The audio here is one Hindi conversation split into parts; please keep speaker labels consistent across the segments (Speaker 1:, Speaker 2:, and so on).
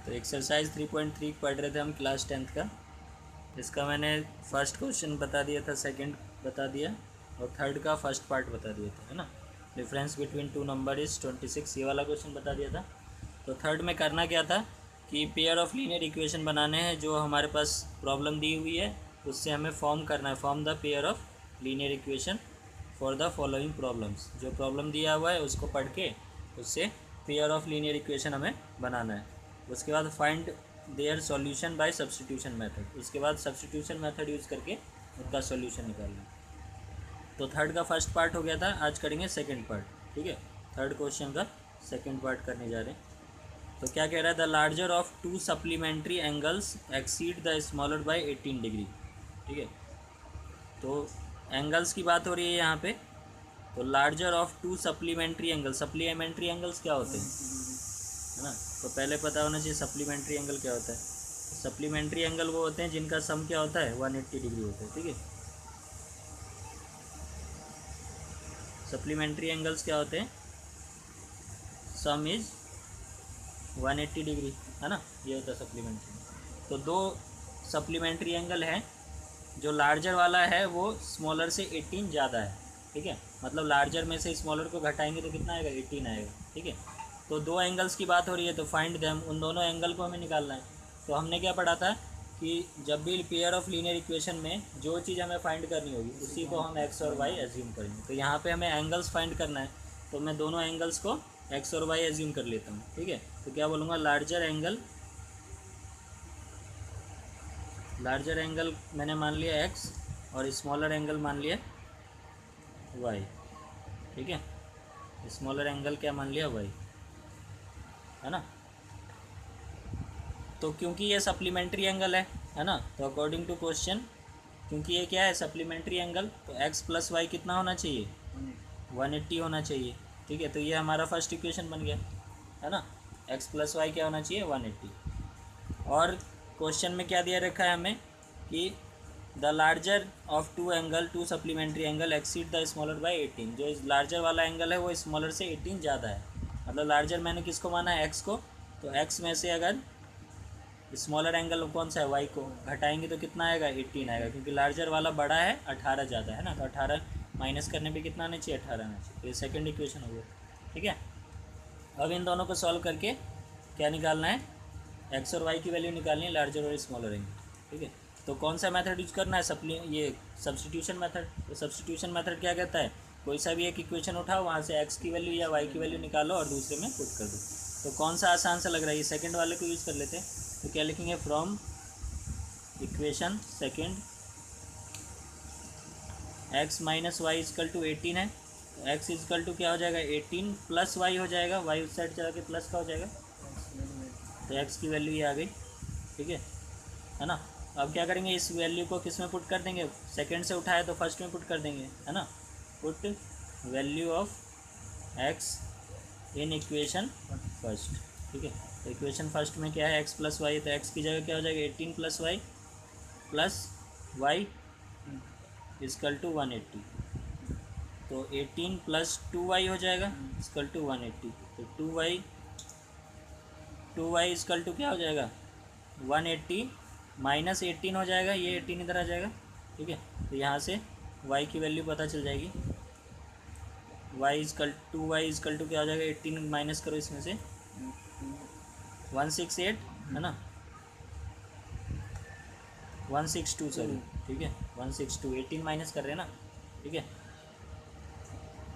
Speaker 1: तो एक्सरसाइज 3.3 पढ़ रहे थे हम क्लास 10th का। इसका मैंने फर्स्ट क्वेश्चन बता दिया था, सेकंड बता दिया और थर्ड का फर्स्ट पार्ट बता दिया था, है ना। Difference between two number is 26, ये वाला क्वेश्चन बता दिया था। तो थर्ड में करना क्या था कि पेयर ऑफ लीनियर इक्वेशन बनाने हैं, जो हमारे पास प्रॉब्लम दी हुई है उससे हमें फॉर्म करना है, form the pair of linear equation for the following problems. जो प्रॉब्लम दिया हुआ है उसको पढ़ के उससे पेयर ऑफ लीनियर इक्वेशन हमें बनाना है। उसके बाद find their solution bye substitution method, उसके बाद सब्स्टिट्यूशन मेथड यूज़ करके उनका सॉल्यूशन निकालना है। तो थर्ड का फर्स्ट पार्ट हो गया था, आज करेंगे सेकंड पार्ट, ठीक है। थर्ड क्वेश्चन का सेकंड पार्ट करने जा रहे हैं। तो क्या कह रहा है, the larger of to supplementary angles exceed the smaller by 18 degree, ठीक है। तो एंगल्स की बात हो रही है यहाँ पे। तो larger of to supplementary angles, supplementary angles क्या होते हैं, है ना। तो पहले पता होना चाहिए सप्लीमेंट्री एंगल क्या होता है। सप्लीमेंट्री एंगल वो होते हैं जिनका सम क्या होता है 180 डिग्री होता है, ठीक है। सप्लीमेंट्री एंगल्स क्या होते हैं, सम इज 180 डिग्री, है ना, ये होता है सप्लीमेंट्री। तो दो सप्लीमेंट्री एंगल हैं, जो लार्जर वाला है वो स्मॉलर से 18 ज़्यादा है, ठीक है। मतलब लार्जर में से स्मॉलर को घटाएंगे तो कितना आएगा, 18 आएगा, ठीक है। तो दो एंगल्स की बात हो रही है, तो फाइंड देम, उन दोनों एंगल को हमें निकालना है। तो हमने क्या पढ़ा था कि जब भी पेयर ऑफ लीनियर इक्वेशन में जो चीज़ हमें फाइंड करनी होगी उसी को हम एक्स और वाई एज्यूम करेंगे। तो यहाँ पे हमें एंगल्स फाइंड करना है, तो मैं दोनों एंगल्स को एक्स और वाई एज्यूम कर लेता हूँ, ठीक है। तो क्या बोलूँगा, लार्जर एंगल मैंने मान लिया एक्स और स्मॉलर एंगल मान लिया वाई, ठीक है। स्मॉलर एंगल क्या मान लिया, वाई, है ना। तो क्योंकि ये सप्लीमेंट्री एंगल है ना, तो अकॉर्डिंग टू क्वेश्चन, क्योंकि ये क्या है सप्लीमेंट्री एंगल, तो एक्स प्लस वाई कितना होना चाहिए, 180 होना चाहिए, ठीक है। तो ये हमारा फर्स्ट इक्वेशन बन गया, है ना। एक्स प्लस वाई क्या होना चाहिए, 180। और क्वेश्चन में क्या दिया रखा है हमें कि the larger of to supplementary angle exceed the smaller by 18। जो लार्जर वाला एंगल है वो स्मॉलर से 18 ज़्यादा है। मतलब लार्जर मैंने किसको माना है, एक्स को। तो एक्स में से अगर स्मॉलर एंगल कौन सा है, वाई को घटाएंगे तो कितना आएगा, 18 आएगा, क्योंकि लार्जर वाला बड़ा है, 18 ज़्यादा है ना। तो 18 माइनस करने पे कितना आना चाहिए, 18 आना चाहिए। तो ये सेकेंड इक्वेशन हो गया, ठीक है। अब इन दोनों को सॉल्व करके क्या निकालना है, एक्स और वाई की वैल्यू निकालनी है, लार्जर और स्मॉलर एंगल, ठीक है। तो कौन सा मेथड यूज करना है, ये सब्स्टिट्यूशन मेथड। तो सब्स्टिट्यूशन मेथड क्या कहता है, कोई सा भी एक इक्वेशन उठाओ, वहाँ से एक्स की वैल्यू या वाई की वैल्यू निकालो और दूसरे में पुट कर दो। तो कौन सा आसान सा लग रहा है, ये सेकंड वाले को यूज़ कर लेते हैं। तो क्या लिखेंगे, from equation second x minus y equal to 18 है, तो एक्स इजकल टू क्या हो जाएगा, 18 प्लस वाई हो जाएगा, वाई उस साइड चला के प्लस का हो जाएगा, तो एक्स की वैल्यू ये आ गई, ठीक है ना। अब क्या करेंगे, इस वैल्यू को किस में पुट कर देंगे, सेकंड से उठाए तो फर्स्ट में पुट कर देंगे, है ना। Put value of x in equation first, ठीक है। तो इक्वेशन फर्स्ट में क्या है, एक्स प्लस वाई, तो एक्स की जगह क्या हो जाएगा, 18 प्लस वाई इजकल टू 180। तो 18 प्लस 2y हो जाएगा इजकल टू 180। तो 2y इजकल टू क्या हो जाएगा, 180 माइनस 18 हो जाएगा, ये 18 इधर आ जाएगा, ठीक है। तो यहाँ से y की वैल्यू पता चल जाएगी, y इजकल टू क्या हो जाएगा, 18 माइनस करो इसमें से 168, है ना, 162, सॉरी, ठीक है, 162, 18 माइनस कर रहे हैं ना, ठीक है।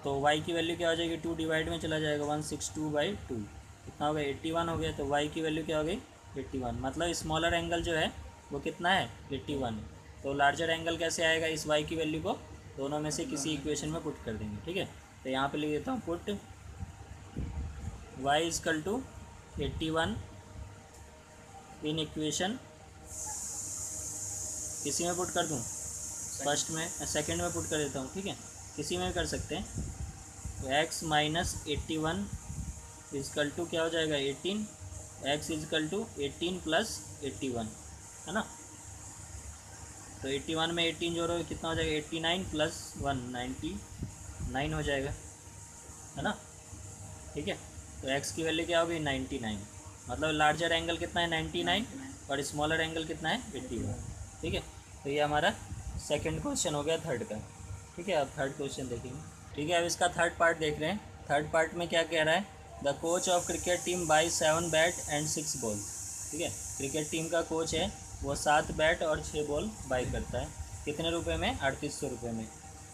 Speaker 1: तो y की वैल्यू क्या हो जाएगी, 2 डिवाइड में चला जाएगा, 162/2 कितना हो गया, 81 हो गया। तो y की वैल्यू क्या हो गई, 81। मतलब स्मॉलर एंगल जो है वो कितना है, 81 है। तो लार्जर एंगल कैसे आएगा, इस y की वैल्यू को दोनों में से किसी इक्वेशन में पुट कर देंगे, ठीक है। तो यहाँ पे लिख देता हूँ, put y equal to 81 in equation, किसी में पुट कर दूँ, फर्स्ट में, सेकंड में पुट कर देता हूँ, ठीक है, किसी में कर सकते हैं। तो x माइनस 81 इजकल टू क्या हो जाएगा, 18, x इजकल टू 18 प्लस 81, है ना। तो 81 में 18 जोड़ो कितना हो जाएगा, 89 प्लस 1 99 हो जाएगा, है ना, ठीक है। तो x की वैल्यू क्या होगी, 99। मतलब लार्जर एंगल कितना है 99 और स्मॉलर एंगल कितना है 81। ठीक है, तो ये हमारा सेकंड क्वेश्चन हो गया थर्ड का। ठीक है, अब थर्ड क्वेश्चन देखेंगे। ठीक है, अब इसका थर्ड पार्ट देख रहे हैं। थर्ड पार्ट में क्या कह रहा है, the coach of cricket team by 7 bat and 6 ball. ठीक है, क्रिकेट टीम का कोच है, वो 7 बैट और 6 बॉल बाई करता है। कितने रुपए में, 3800 रुपये में।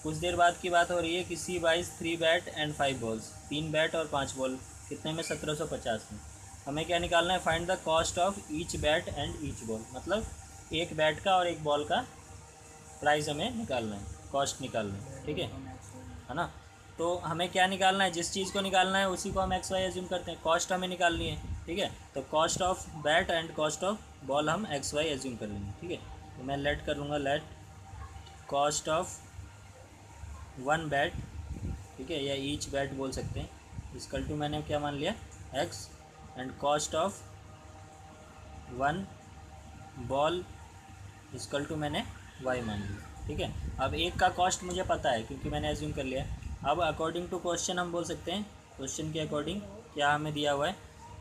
Speaker 1: कुछ देर बाद की बात हो रही है कि C buys 3 bat and 5 balls, 3 bat और 5 बॉल, कितने में, 1750 में। हमें क्या निकालना है, find the cost of each bat and each ball, मतलब एक बैट का और एक बॉल का प्राइस हमें निकालना है, कॉस्ट निकालना है। ठीक है ना। तो हमें क्या निकालना है, जिस चीज़ को निकालना है उसी को हम एक्स वाई एज्यूम करते हैं, कॉस्ट हमें निकालनी है। ठीक है, तो cost of bat and cost of ball हम एक्स वाई एज्यूम कर लेंगे। ठीक है, तो मैं लेट कर लूँगा, लेट कॉस्ट ऑफ 1 बैट, ठीक है, या ईच बैट बोल सकते हैं, इसकल टू मैंने क्या मान लिया, x, and cost of 1 ball equal to मैंने वाई मान लिया। ठीक है, अब एक का कॉस्ट मुझे पता है क्योंकि मैंने एज्यूम कर लिया। अब अकॉर्डिंग टू क्वेश्चन हम बोल सकते हैं, क्वेश्चन के अकॉर्डिंग क्या हमें दिया हुआ है,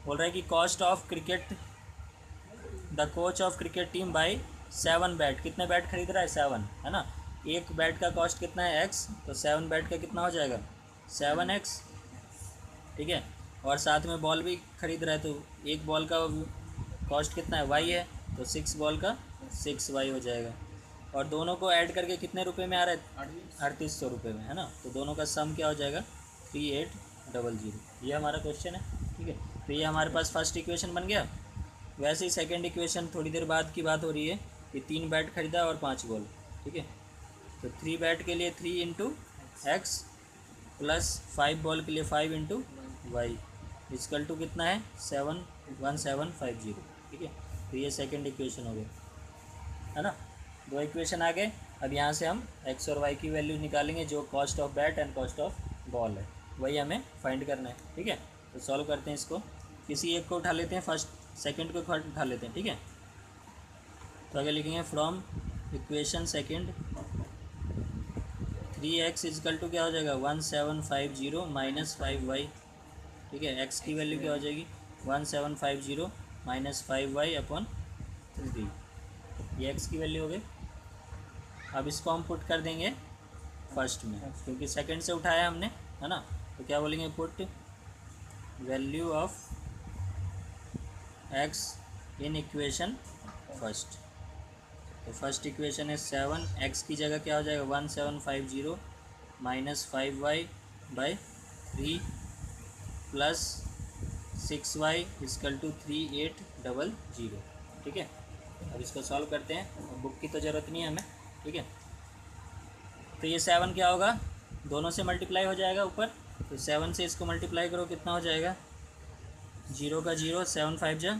Speaker 1: बोल रहा है कि cost of cricket, the coach of cricket team by 7 bat, कितने बैट खरीद रहा है, 7, है ना। एक बैट का कॉस्ट कितना है, एक्स, तो 7 बैट का कितना हो जाएगा, 7x। ठीक है, और साथ में बॉल भी खरीद रहा है, तो एक बॉल का कॉस्ट कितना है, वाई है, तो 6 बॉल का 6y हो जाएगा। और दोनों को ऐड करके कितने रुपए में आ रहा है, 3800 रुपये में, है ना। तो दोनों का सम क्या हो जाएगा, 3800। ये हमारा क्वेश्चन है। ठीक है, तो ये हमारे पास फर्स्ट इक्वेशन बन गया। वैसे ही सेकंड इक्वेशन थोड़ी देर बाद की बात हो रही है कि 3 बैट खरीदा और 5 बॉल। ठीक है, तो 3 बैट के लिए 3 इंटू एक्स प्लस 5 बॉल के लिए 5 इंटू वाई इजकल टू कितना है, 71750। ठीक है, तो ये सेकंड इक्वेशन हो गया, है ना। 2 इक्वेशन आ गए। अब यहाँ से हम एक्स और वाई की वैल्यू निकालेंगे, जो cost of bat and cost of ball है, वही हमें फाइंड करना है। ठीक है, तो सॉल्व करते हैं इसको। किसी एक को उठा लेते हैं, फर्स्ट सेकंड को उठा लेते हैं। ठीक है, तो आगे लिखेंगे from equation second 3x equal to क्या हो जाएगा, 1750 माइनस 5y। ठीक है, x की वैल्यू क्या हो जाएगी, 1750 माइनस 5y अपॉन 3, ये x की वैल्यू हो गई। अब इसको हम पुट कर देंगे फर्स्ट में, क्योंकि सेकंड से उठाया हमने, है ना। तो क्या बोलेंगे, put value of x in equation first. तो फर्स्ट इक्वेशन है 7x की जगह क्या हो जाएगा, 1750 minus 5y by 3 plus 6y equal to 3800। ठीक है, अब इसको सॉल्व करते हैं, बुक की तो ज़रूरत नहीं है हमें। ठीक है, तो ये 7 क्या होगा, दोनों से मल्टीप्लाई हो जाएगा ऊपर, तो 7 से इसको मल्टीप्लाई करो, कितना हो जाएगा, 0 का 0, 7 5 जा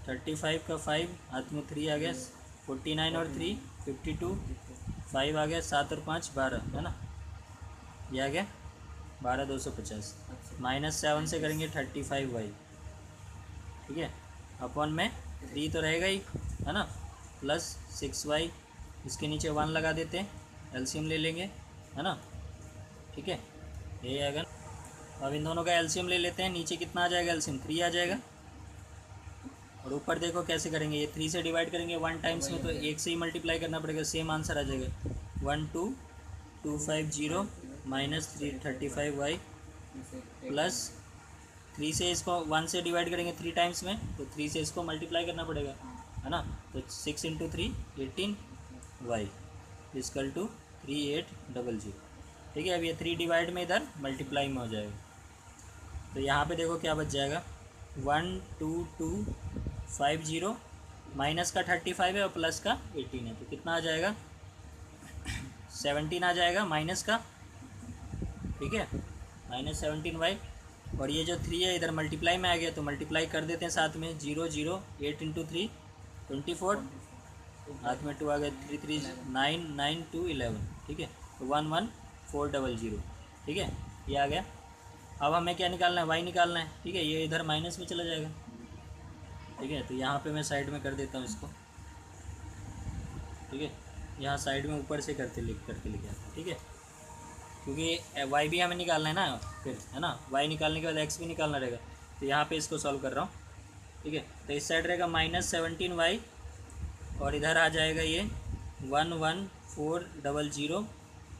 Speaker 1: 35 का 5, हाथ में 3 आ गया, 49 और 3 52, 5 आ गया, 7 और 5 12, है ना। ये आ गया 12250, माइनस 7 से करेंगे 35y। ठीक है, अपॉन में 3 तो रहेगा ही, है ना, प्लस 6y, इसके नीचे 1 लगा देते हैं, एलसीएम ले लेंगे, है ना। ठीक है, ये आएगा। अब इन दोनों का एलसीएम ले लेते हैं, नीचे कितना आ जाएगा, एलसीएम 3 आ जाएगा, और ऊपर देखो कैसे करेंगे, ये 3 से डिवाइड करेंगे 1 टाइम्स में, तो 1 से ही मल्टीप्लाई करना पड़ेगा, सेम आंसर आ जाएगा 12250 माइनस 335y प्लस 3 से इसको 1 से डिवाइड करेंगे 3 टाइम्स में, तो 3 से इसको मल्टीप्लाई करना पड़ेगा, है ना। तो 6 इंटू 3 18y इजकल टू 3800। ठीक है, अब ये 3 डिवाइड में इधर मल्टीप्लाई में हो जाएगा, तो यहाँ पे देखो क्या बच जाएगा, 12250 माइनस का 35 है और प्लस का 18 है, तो कितना आ जाएगा, 17 आ जाएगा माइनस का। ठीक है, माइनस 17y, और ये जो 3 है इधर मल्टीप्लाई में आ गया, तो मल्टीप्लाई कर देते हैं साथ में, 0 0 8 इंटू 3 24, हाथ में 2 आ गया, 3 3 9 9 2 11। ठीक है, तो 11400। ठीक है, ये आ गया। अब हमें क्या निकालना है, y निकालना है। ठीक है, ये इधर माइनस में चला जाएगा। ठीक है, तो यहाँ पे मैं साइड में कर देता हूँ इसको। ठीक है, यहाँ साइड में ऊपर से करके लिखा। ठीक है, क्योंकि y भी हमें निकालना है ना फिर, है ना, y निकालने के बाद x भी निकालना रहेगा, तो यहाँ पे इसको सॉल्व कर रहा हूँ। ठीक है। तो इस साइड रहेगा -17y और इधर आ जाएगा ये 11400,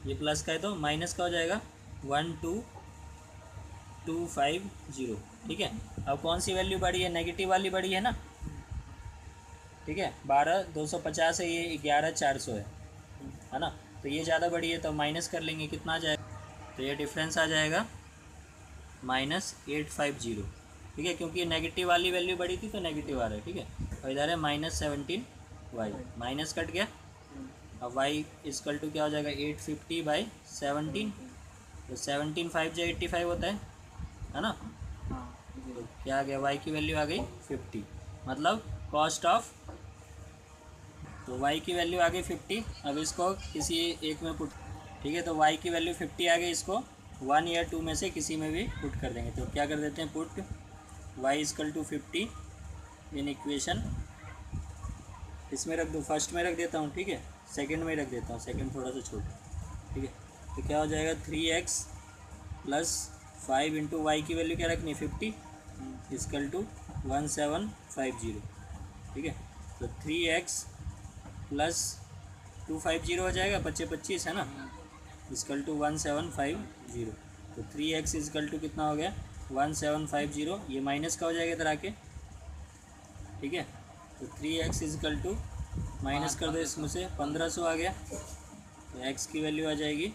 Speaker 1: ये प्लस का है तो माइनस का हो जाएगा 12250। ठीक है। अब कौन सी वैल्यू बड़ी है? नेगेटिव वाली बड़ी है ना। ठीक है, 12250 है, ये 11400 है ना। तो ये ज़्यादा बड़ी है तो माइनस कर लेंगे, कितना आ जाएगा? तो ये डिफरेंस आ जाएगा -850। ठीक है, क्योंकि नेगेटिव वाली वैल्यू बड़ी थी तो नेगेटिव आ रहा है। ठीक है, और इधर है -17y, माइनस कट गया। अब y इक्वल टू क्या हो जाएगा? 850/17। तो 17 5 जो 85 होता है ना। तो क्या आ गया? y की वैल्यू आ गई 50, मतलब कॉस्ट ऑफ। तो y की वैल्यू आ गई 50। अब इसको किसी एक में पुट, ठीक है, तो y की वैल्यू 50 आ गई, इसको 1 या 2 में से किसी में भी पुट कर देंगे। तो क्या कर देते हैं? Put y equal to 50 in equation, इसमें रख दूँ, फर्स्ट में रख देता हूँ। ठीक है, सेकंड में रख देता हूँ, सेकंड थोड़ा सा छोटा। ठीक है, तो क्या हो जाएगा? 3x प्लस 5 इंटू वाई की वैल्यू क्या रखनी? 50 इक्वल टू 1750। ठीक है, तो 3x प्लस 250 हो जाएगा, 25 25 है ना, इक्वल टू 1750। तो 3x इक्वल टू कितना हो गया? 1750। ये माइनस का हो जाएगा इधर आके। ठीक है, तो 3x इक्वल टू माइनस कर दो इसमें से 1500 आ गया। तो x की वैल्यू आ जाएगी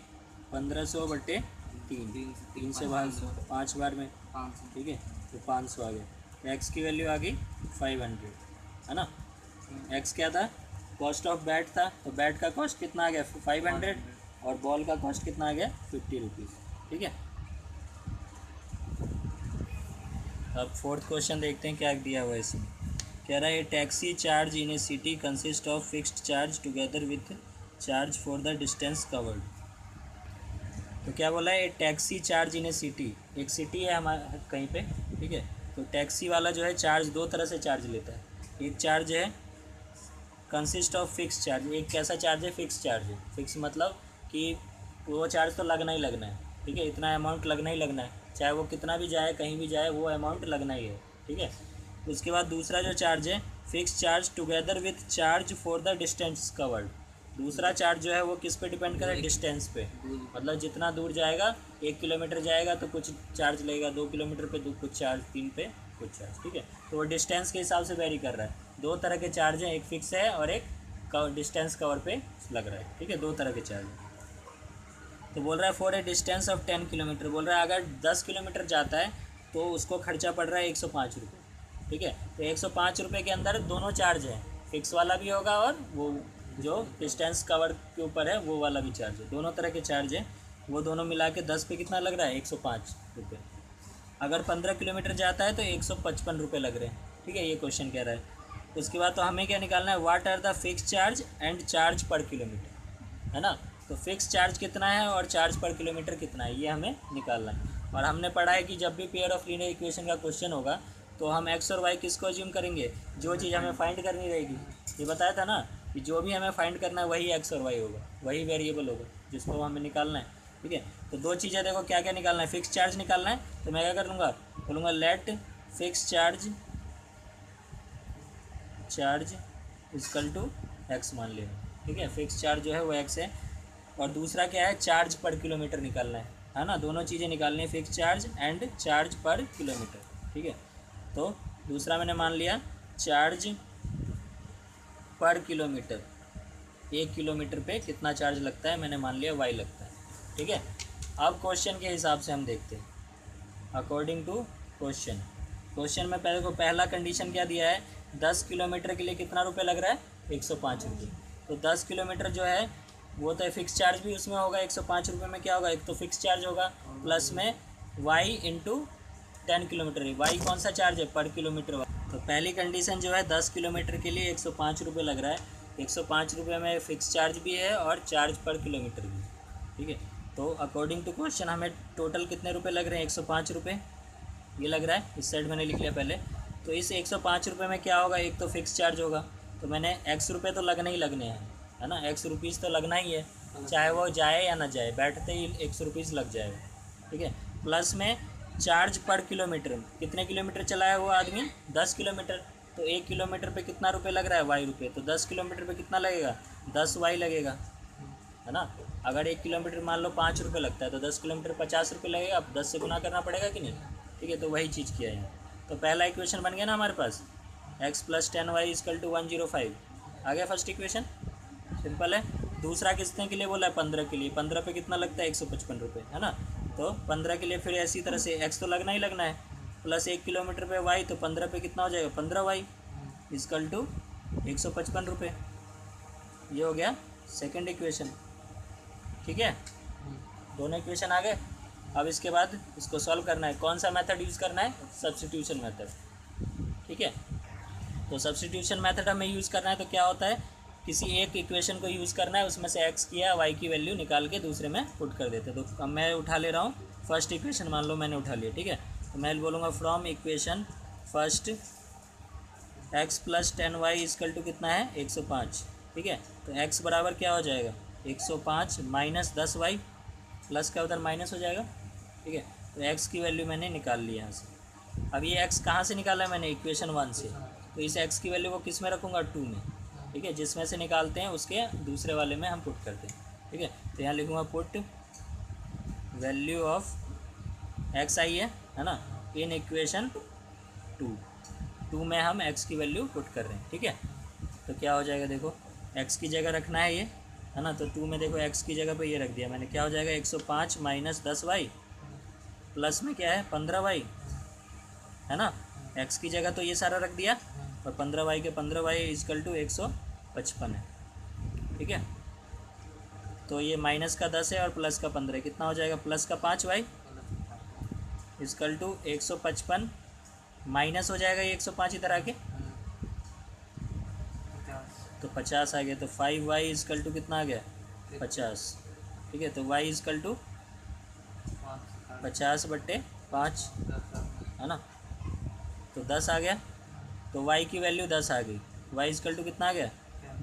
Speaker 1: 1500/3, 3 से भाग 5 बार में। ठीक है, तो 500 आ गया। तो x की वैल्यू आ गई 500, है ना। x क्या था? कॉस्ट ऑफ बैट था, तो बैट का कॉस्ट कितना आ गया? 500, और बॉल का कॉस्ट कितना आ गया? 50 रुपीज़। ठीक है, अब फोर्थ क्वेश्चन देखते हैं क्या दिया हुआ है इसमें। कह रहा है taxi charge in A city consist of fixed charge together with charge for the distance covered. तो क्या बोला है? Taxi charge in A city, एक सिटी है हमारे कहीं पे। ठीक है, तो टैक्सी वाला जो है चार्ज दो तरह से चार्ज लेता है। एक चार्ज है कंसिस्ट ऑफ फिक्स चार्ज, एक कैसा चार्ज है? फिक्स चार्ज है। फिक्स मतलब कि वो चार्ज तो लगना ही लगना है। ठीक है, इतना अमाउंट लगना ही लगना है, चाहे वो कितना भी जाए, कहीं भी जाए, वो अमाउंट लगना ही है। ठीक है, उसके बाद दूसरा जो चार्ज है fix charge together with charge for the distance covered. दूसरा चार्ज जो है वो किस पे डिपेंड करे? डिस्टेंस पे, मतलब जितना दूर जाएगा, 1 किलोमीटर जाएगा तो कुछ चार्ज लगेगा, 2 किलोमीटर पे कुछ चार्ज, 3 पे कुछ चार्ज। ठीक है, तो वो डिस्टेंस के हिसाब से वेरी कर रहा है। दो तरह के चार्ज हैं, एक फिक्स है और एक डिस्टेंस कवर पे लग रहा है। ठीक है, दो तरह के चार्ज। तो बोल रहा है for a distance of 10 kilometre, बोल रहा है अगर 10 किलोमीटर जाता है तो उसको खर्चा पड़ रहा है 105 रुपये। ठीक है, तो 105 रुपये के अंदर दोनों चार्ज है, फिक्स वाला भी होगा और वो जो डिस्टेंस कवर के ऊपर है वो वाला भी चार्ज है। दोनों तरह के चार्ज है, वो दोनों मिला के 10 पे कितना लग रहा है? 105 रुपये। अगर 15 किलोमीटर जाता है तो 155 रुपये लग रहे हैं। ठीक है, ये क्वेश्चन कह रहा है। उसके बाद तो हमें क्या निकालना है? What are the fix charge and charge per kilometre, है ना। तो फिक्स चार्ज कितना है और चार्ज पर किलोमीटर कितना है, ये हमें निकालना है। और हमने पढ़ा है कि जब भी पेयर ऑफ लीनियर इक्वेशन का क्वेश्चन होगा तो हम एक्स और वाई किसको अज्यूम करेंगे? जो चीज़ हमें फाइंड करनी रहेगी। ये बताया था ना कि जो भी हमें फाइंड करना है वही एक्स और वाई होगा, वही वेरिएबल होगा जिसको हमें निकालना है। ठीक है, तो दो चीज़ें देखो क्या क्या निकालना है। फिक्स चार्ज निकालना है, तो मैं क्या कर लूँगा? बोलूँगा let fix charge equal to x मान लेना। ठीक है, फिक्स चार्ज जो है वो एक्स है। और दूसरा क्या है? चार्ज पर किलोमीटर निकालना है ना। दोनों चीज़ें निकालनी है, fix charge and charge per kilometre. ठीक है, तो दूसरा मैंने मान लिया चार्ज पर किलोमीटर, 1 किलोमीटर पे कितना चार्ज लगता है, मैंने मान लिया वाई लगता है। ठीक है, अब क्वेश्चन के हिसाब से हम देखते हैं अकॉर्डिंग टू क्वेश्चन में पहले को पहला कंडीशन क्या दिया है? 10 किलोमीटर के लिए कितना रुपये लग रहा है? 105 रुपये। तो 10 किलोमीटर जो है वो तो फिक्स चार्ज भी उसमें होगा। 105 रुपये में क्या होगा? एक तो फिक्स चार्ज होगा प्लस में वाई इंटू 10 किलोमीटर है। वाई कौन सा चार्ज है? पर किलोमीटर। तो पहली कंडीशन जो है 10 किलोमीटर के लिए 105 रुपये लग रहा है। 105 रुपये में फिक्स चार्ज भी है और चार्ज पर किलोमीटर भी। ठीक है, तो अकॉर्डिंग टू क्वेश्चन हमें टोटल कितने रुपये लग रहे हैं? 105 रुपये ये लग रहा है। इस साइड मैंने लिख लिया पहले। तो इस 105 रुपये में क्या होगा? एक तो फिक्स चार्ज होगा, तो मैंने एक्स रुपये तो लगने ही लगने हैं, है ना। एक्स रुपीज़ तो लगना ही है, चाहे वो जाए या ना जाए, बैठते ही 100 रुपीज़ लग जाएगा। ठीक है, प्लस में चार्ज पर किलोमीटर, कितने किलोमीटर चला है वो आदमी, 10 किलोमीटर। तो 1 किलोमीटर पे कितना रुपये लग रहा है, वाई रुपये। तो 10 किलोमीटर पे कितना लगेगा, 10 वाई लगेगा, है ना। अगर 1 किलोमीटर मान लो 5 रुपये लगता है तो 10 किलोमीटर 50 रुपये लगेगा। अब 10 से गुना करना पड़ेगा कि नहीं, ठीक है। तो वही चीज़ किया है। तो पहला इक्वेशन बन गया ना हमारे पास, x + 10y = 105। आ गया फर्स्ट इक्वेशन, सिंपल है। दूसरा कितने के लिए बोला है, 15 के लिए। 15 पे कितना लगता है, 155 रुपये, है ना। तो 15 के लिए फिर इसी तरह से x तो लगना ही लगना है, प्लस 1 किलोमीटर पे y, तो 15 पे कितना हो जाएगा, 15y = 155 रुपये। ये हो गया सेकंड इक्वेशन, ठीक है। दोनों इक्वेशन आ गए। अब इसके बाद इसको सॉल्व करना है। कौन सा मेथड यूज़ करना है, सब्स्टिट्यूशन मेथड, ठीक है। तो सब्स्टिट्यूशन मेथड हमें यूज़ करना है। तो क्या होता है, किसी एक इक्वेशन को यूज़ करना है, उसमें से x की या y की वैल्यू निकाल के दूसरे में पुट कर देते हैं। तो अब मैं उठा ले रहा हूँ फर्स्ट इक्वेशन, मान लो मैंने उठा लिया, ठीक है। तो मैं बोलूँगा from equation first x + 10y = कितना है, 105, ठीक है। तो x बराबर क्या हो जाएगा, 105 - 10y, प्लस का उधर माइनस हो जाएगा, ठीक है। तो x की वैल्यू मैंने निकाल ली यहाँ से। अब ये x कहाँ से निकाला है मैंने, इक्वेशन 1 से। तो इस x की वैल्यू को किस में रखूँगा, 2 में, ठीक है। जिसमें से निकालते हैं उसके दूसरे वाले में हम पुट करते हैं, ठीक है। तो यहाँ लिखूँगा पुट वैल्यू ऑफ x आई है ना, इन इक्वेशन 2 में हम x की वैल्यू पुट कर रहे हैं, ठीक है। तो क्या हो जाएगा, देखो x की जगह रखना है ये, है ना। तो 2 में देखो x की जगह पे ये रख दिया मैंने। क्या हो जाएगा, 105 - 10y, प्लस में क्या है, 15y, है ना। x की जगह तो ये सारा रख दिया, और 15y के 15y = 155 है, ठीक है। तो ये माइनस का 10 है और प्लस का 15 है, कितना हो जाएगा, प्लस का 5y = 155, माइनस हो जाएगा ये 105 इधर आके, तो 50 आ गया। तो 5y = कितना आ गया, 50, ठीक है। तो y = 50/5, है ना। तो 10 आ गया। तो y की वैल्यू 10 आ गई। y = कितना आ गया,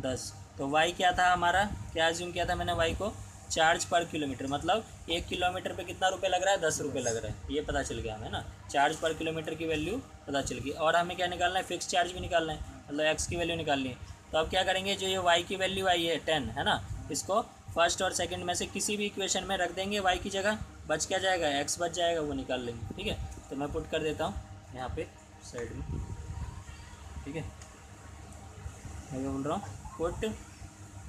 Speaker 1: 10। तो y क्या था हमारा, क्या अज्यूम किया था मैंने, y को चार्ज पर किलोमीटर, मतलब 1 किलोमीटर पे कितना रुपये लग रहा है, 10 रुपये लग रहा है, ये पता चल गया हमें ना। चार्ज पर किलोमीटर की वैल्यू पता चल गई। और हमें क्या निकालना है, फिक्स चार्ज भी निकालना है, मतलब x की वैल्यू निकालनी है। तो अब क्या करेंगे, जो ये y की वैल्यू आई है 10, है ना, इसको फर्स्ट और सेकंड में से किसी भी इक्वेशन में रख देंगे। y की जगह बच क्या जाएगा, x बच जाएगा, वो निकाल लेंगे, ठीक है। तो मैं पुट कर देता हूँ यहाँ पे साइड में, ठीक है। मैं क्या बोल रहा हूँ, पुट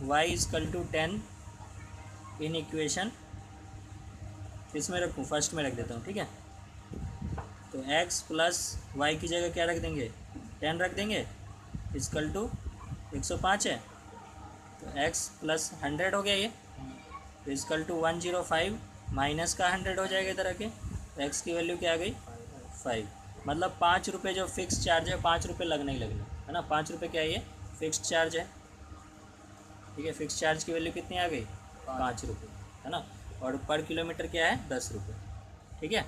Speaker 1: y = 10 इन इक्वेशन, इसमें रखूँ, फर्स्ट में रख देता हूँ, ठीक है। तो x + y की जगह क्या रख देंगे, 10 रख देंगे, = 105 है। तो x + 100 हो गया ये, तो = 105 माइनस का 100 हो जाएगा इधर आके। तो x की वैल्यू क्या आ गई, 5। मतलब 5 रुपये जो फिक्स चार्ज है, 5 रुपये लगना ही लगना, है ना। 5 रुपये क्या है, ये फिक्स चार्ज है, ठीक है। फिक्स चार्ज की वैल्यू कितनी आ गई, 5 रुपये, है ना। और पर किलोमीटर क्या है, 10 रुपये, ठीक है।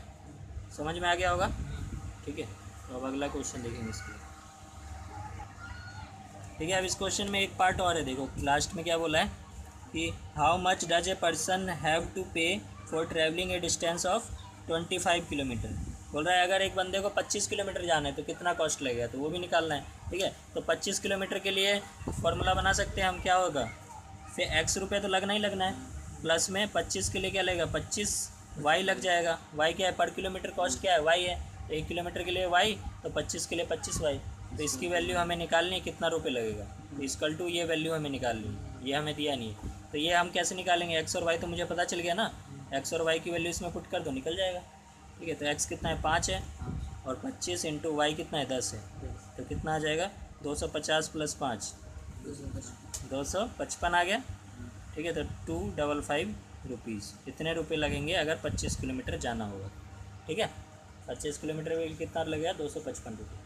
Speaker 1: समझ में आ गया होगा, ठीक है। तो अब अगला क्वेश्चन देखेंगे इसके, ठीक है। अब इस क्वेश्चन में एक पार्ट और है, देखो लास्ट में क्या बोला है कि how much does a person have to pay for travelling a distance of 25 kilometre. बोल रहा है अगर एक बंदे को 25 किलोमीटर जाना है तो कितना कॉस्ट लगेगा, तो वो भी निकालना है, ठीक है। तो 25 किलोमीटर के लिए फॉर्मूला बना सकते हैं हम, क्या होगा, फिर x रुपये तो लगना ही लगना है, प्लस में 25 के लिए क्या लगेगा, 25 y लग जाएगा। y क्या है, पर किलोमीटर कॉस्ट क्या है, y है। तो 1 किलोमीटर के लिए y, तो 25 के लिए 25y। तो इसकी वैल्यू हमें निकालनी है, कितना रुपये लगेगा, तो = ये वैल्यू हमें निकालनी है, ये हमें दिया नहीं है। तो ये हम कैसे निकालेंगे, x और y तो मुझे पता चल गया ना, x और y की वैल्यू इसमें पुट कर दो, निकल जाएगा, ठीक है। तो x कितना है, 5 है, और 25 × y कितना है, 10 है। तो कितना आ जाएगा, 250 + 5 255 आ गया, ठीक है। तो 255 रुपीज़, इतने रुपये लगेंगे अगर 25 किलोमीटर जाना होगा, ठीक है। 25 किलोमीटर में कितना लगेगा, 255 रुपये।